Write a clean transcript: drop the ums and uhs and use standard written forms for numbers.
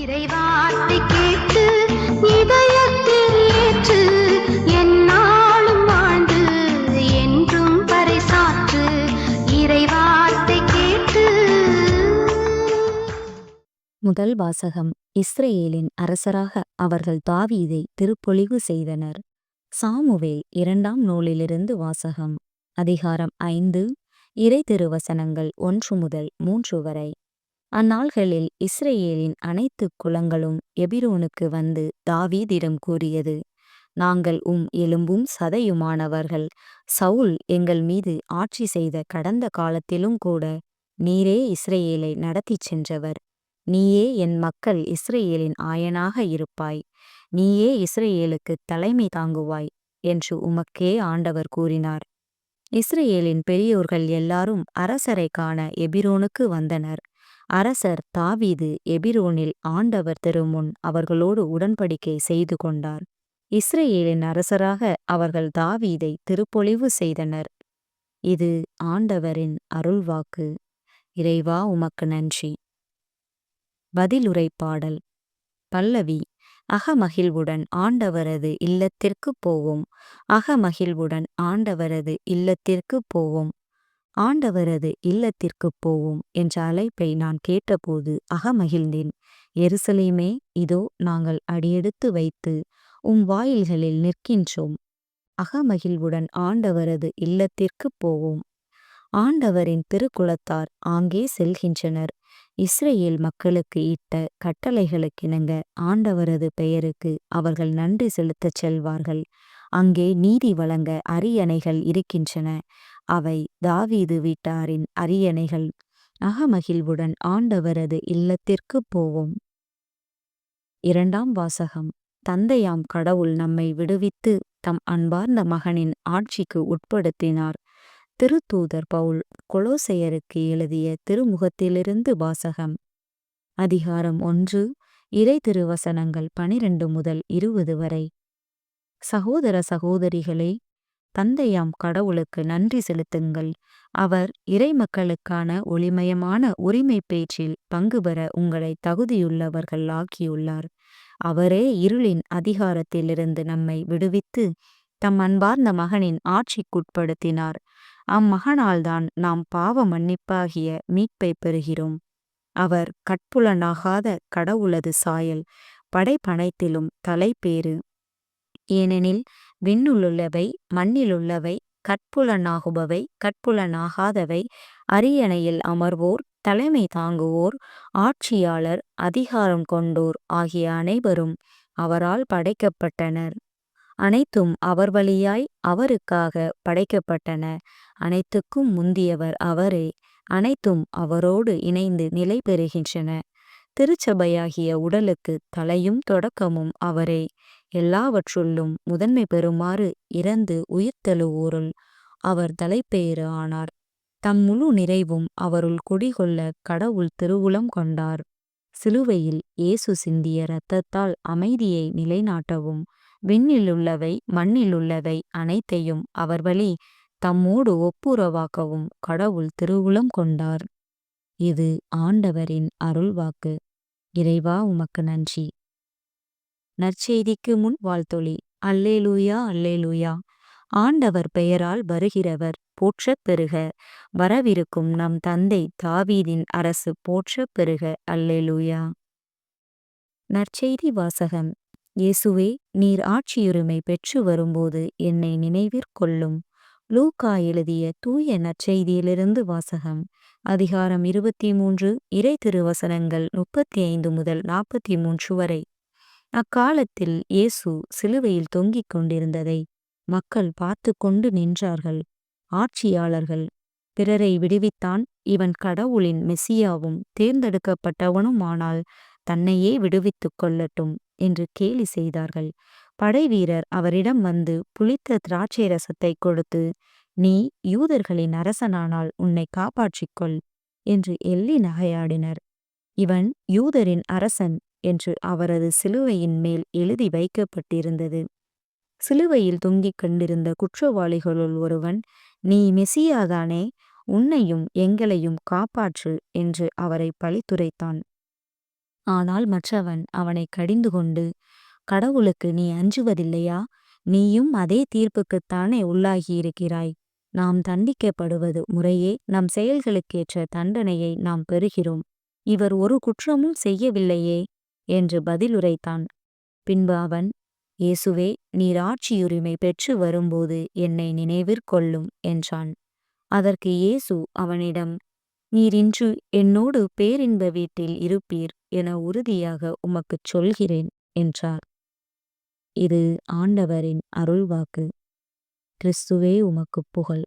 இறைவார்த்தை கேட்டு இதயத்தில் ஏற்று எந்நாளும் வாழ்ந்து என்றும் பறைசாற்று இறைவார்த்தை கேட்டு. முதல் வாசகம். இஸ்ரவேலின் அரசராக அவர்கள் தாவீதை திருப்பொழிவு செய்தனர். சாமுவேல் 2ஆம் நூலிலிருந்து வாசகம். அதிகாரம் 5. இறை திருவசனங்கள் 1 முதல் 3 வரை. அந்நாள்களில் இஸ்ரவேலின் அனைத்து குலங்களும் எபிரோனுக்கு வந்து தாவீதிடம் கூறியது: நாங்கள் எலும்பும் சதையுமானவர்கள். சவுல் எங்கள் மீது ஆட்சி செய்த கடந்த காலத்திலும் கூட நீரே இஸ்ரவேலை நடத்திச் சென்றவர். நீயே என் மக்கள் இஸ்ரவேலின் ஆயனாக இருப்பாய். நீயே இஸ்ரவேலுக்கு தலைமை தாங்குவாய் என்று உமக்கே ஆண்டவர் கூறினார். இஸ்ரவேலின் பெரியோர்கள் எல்லாரும் அரசரை காண எபிரோனுக்கு வந்தனர். அரசர் தாவீது எபிரோனில் ஆண்டவர் திருமுன் அவர்களோடு உடன்படிக்கை செய்து கொண்டார். இஸ்ரவேலின் அரசராக அவர்கள் தாவீதை திருப்பொழிவு செய்தனர். இது ஆண்டவரின் அருள்வாக்கு. இறைவா, உமக்கு நன்றி. பதிலுரை பாடல். பல்லவி. அகமகிழ்வுடன் ஆண்டவரது இல்லத்திற்கு போவோம். அகமகிழ்வுடன் ஆண்டவரது இல்லத்திற்கு போவோம். ஆண்டவரது இல்லத்திற்கு போவோம் என்ற அழைப்பை நான் கேட்டபோது அகமகிழ்ந்தேன். எருசலேமே, இதோ நாங்கள் அடியெடுத்து வைத்து வாயில்களில் நிற்கின்றோம். அகமகிழ்வுடன் ஆண்டவரது இல்லத்திற்கு போவோம். ஆண்டவரின் திருக்குலத்தார் ஆங்கே செல்கின்றனர். இஸ்ரவேல் மக்களுக்கு இட்ட கட்டளைகளுக்கிணங்க ஆண்டவரது பெயருக்கு அவர்கள் நன்றி செலுத்தச் செல்வார்கள். அங்கே நீதி வழங்க அரியணைகள் இருக்கின்றன. அவை தாவீது வீட்டாரின் அரியணைகள். அகமகிழ்வுடன் ஆண்டவரது இல்லத்திற்கு போவோம். 2ஆம் வாசகம். தந்தையாம் கடவுள் நம்மை விடுவித்து தம் அன்பார்ந்த மகனின் ஆட்சிக்கு உட்படுத்தினார். திருத்தூதர் பவுல் கொலோசையருக்கு எழுதிய திருமுகத்திலிருந்து வாசகம். அதிகாரம் 1. இறை திருவசனங்கள் 12 முதல் 20 வரை. சகோதர சகோதரிகளே, தந்தையாம் கடவுளுக்கு நன்றி செலுத்துங்கள். அவர் இறைமக்களுக்கான ஒளிமயமான உரிமை பேச்சில் பங்கு பெற உங்களை தகுதியுள்ளவர்கள் ஆக்கியுள்ளார். அவரே இருளின் அதிகாரத்திலிருந்து நம்மை விடுவித்து தம் அன்பார்ந்த மகனின் ஆட்சிக்குட்படுத்தினார். அம்மகனால்தான் நாம் பாவ மன்னிப்பாகிய மீட்பை பெறுகிறோம். அவர் கட்புலனாகாத கடவுளது சாயல், படைப்பனைத்திலும் தலைப்பேறு. ஏனெனில் விண்ணுள்ளவை மண்ணிலுள்ளவை, கட்புலனாகுபவை கட்புலனாகாதவை, அரியணையில் அமர்வோர், தலைமை தாங்குவோர், ஆட்சியாளர், அதிகாரம் கொண்டோர் ஆகிய அனைவரும் அவரால் படைக்கப்பட்டனர். அனைத்தும் அவர் வழியாய் அவருக்காக படைக்கப்பட்டன. அனைத்துக்கும் முந்தியவர் அவரே. அனைத்தும் அவரோடு இணைந்து நிலை பெறுகின்றன. திருச்சபையாகிய உடலுக்கு தலையும் தொடக்கமும் அவரே. எல்லாவற்றுள்ளும் முதன்மை பெறுமாறு இறந்து உயிர்த்தெழுவோருள் அவர் தலைப்பேறு ஆனார். தம் முழு நிறைவும் அவருள் குடிகொள்ள கடவுள் திருவுளம் கொண்டார். சிலுவையில் இயேசு சிந்திய இரத்தத்தால் அமைதியை நிலைநாட்டவும் விண்ணிலுள்ளவை மண்ணிலுள்ளவை அனைத்தையும் அவர் வழி தம்மோடு ஒப்புரவாக்கவும் கடவுள் திருவுளம் கொண்டார். இது ஆண்டவரின் அருள்வாக்கு. இறைவா, உமக்கு நன்றி. நற்செய்திக்கு முன் வாழ்த்தொலி. அல்லேலூயா, அல்லேலூயா. ஆண்டவர் பெயரால் வருகிறவர் போற்றப் பெறுக. வரவிருக்கும் நம் தந்தை தாவீதின் அரசு போற்றப் பெறுக. அல்லேலூயா. நற்செய்தி வாசகம். இயேசுவே, நீர் ஆட்சியுரிமை பெற்று வரும்போது என்னை நினைவிற்கொள்ளும். லூக்கா எழுதிய தூய நற்செய்தியிலிருந்து வாசகம். அதிகாரம் 23. இறை திருவசனங்கள் 35 முதல் 43 வரை. அக்காலத்தில் இயேசு சிலுவையில் தொங்கிக் கொண்டிருந்ததை மக்கள் பார்த்து கொண்டு நின்றார்கள். ஆட்சியாளர்கள், பிறரை விடுவித்தான், இவன் கடவுளின் மெசியாவும் தேர்ந்தெடுக்கப்பட்டவனுமானால் தன்னையே விடுவித்துக் கொள்ளட்டும் என்று கேலி செய்தார்கள். படைவீரர் அவரிடம் வந்து புளித்த திராட்சை ரசத்தை கொடுத்து, நீ யூதர்களின் அரசனானால் உன்னை காப்பாற்றிக்கொள் என்று எள்ளி நகையாடினர். இவன் யூதரின் அரசன் என்று அவரது சிலுவையின் மேல் எழுதி வைக்கப்பட்டிருந்தது. சிலுவையில் தொங்கிக் கொண்டிருந்த குற்றவாளிகளுள் ஒருவன், நீ மெசியாதானே, உன்னையும் எங்களையும் காப்பாற்று என்று அவரை பழித்துரைத்தான். ஆனால் மற்றவன் அவனைக் கடிந்து கொண்டு, கடவுளுக்கு நீ அஞ்சுவதில்லையா? நீயும் அதே தீர்ப்புக்குத்தானே உள்ளாகியிருக்கிறாய். நாம் தண்டிக்கப்படுவது முறையே, நம் செயல்களுக்கேற்ற தண்டனையை நாம் பெறுகிறோம். இவர் ஒரு குற்றமும் செய்யவில்லையே என்று பதிலுரைத்தான். பின்பு அவன், இயேசுவே, நீர் ஆட்சியுரிமை பெற்று வரும்போது என்னை நினைவிற்கொள்ளும் என்றான். அதற்கு இயேசு அவனிடம், நீர் இன்று என்னோடு பேரின்ப வீட்டில் இருப்பீர் என உறுதியாக உமக்குச் சொல்கிறேன் என்றார். இது ஆண்டவரின் அருள்வாக்கு. கிறிஸ்துவே உமக்குப் புகழ்.